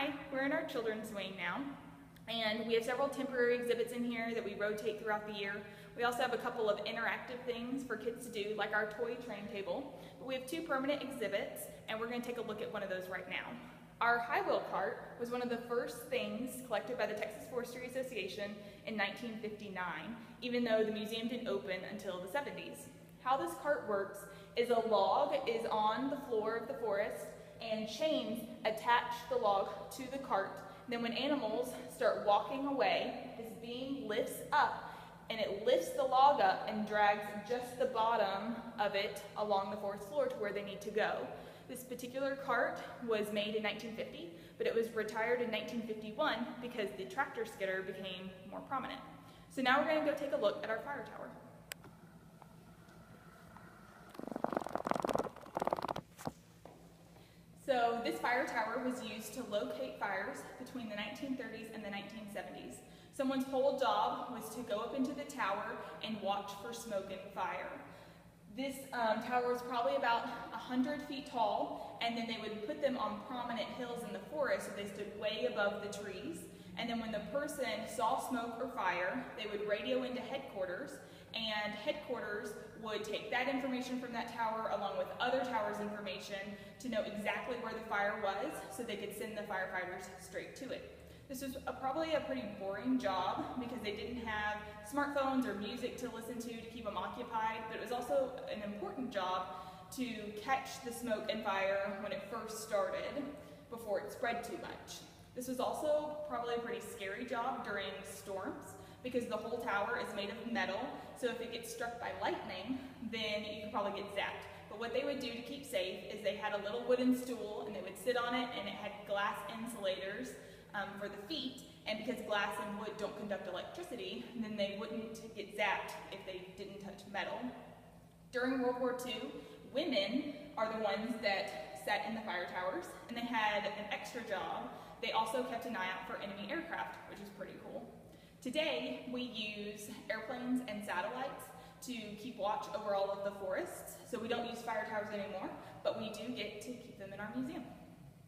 Hi, we're in our children's wing now, and we have several temporary exhibits in here that we rotate throughout the year. We also have a couple of interactive things for kids to do, like our toy train table. But we have two permanent exhibits, and we're going to take a look at one of those right now. Our high wheel cart was one of the first things collected by the Texas Forestry Association in 1959, even though the museum didn't open until the 70s. How this cart works is a log is on the floor of the forest, and chains attach the log to the cart. Then when animals start walking away, this beam lifts up and it lifts the log up and drags just the bottom of it along the forest floor to where they need to go. This particular cart was made in 1950, but it was retired in 1951 because the tractor skidder became more prominent. So now we're going to go take a look at our fire tower. So this fire tower was used to locate fires between the 1930s and the 1970s. Someone's whole job was to go up into the tower and watch for smoke and fire. This tower was probably about 100 feet tall, and then they would put them on prominent hills in the forest so they stood way above the trees. And then when the person saw smoke or fire, they would radio into headquarters, and headquarters would take that information from that tower along with other towers' information to know exactly where the fire was so they could send the firefighters straight to it. This was probably a pretty boring job because they didn't have smartphones or music to listen to keep them occupied, but it was also an important job to catch the smoke and fire when it first started before it spread too much. This was also probably a pretty scary job during storms because the whole tower is made of metal, so if it gets struck by lightning, then you could probably get zapped. But what they would do to keep safe is they had a little wooden stool and they would sit on it, and it had glass insulators for the feet, and because glass and wood don't conduct electricity, then they wouldn't get zapped if they didn't touch metal. During World War II, women are the ones that sat in the fire towers, and they had an extra job. They also kept an eye out for enemy aircraft, which is pretty cool. Today, we use airplanes and satellites to keep watch over all of the forests, so we don't use fire towers anymore, but we do get to keep them in our museum.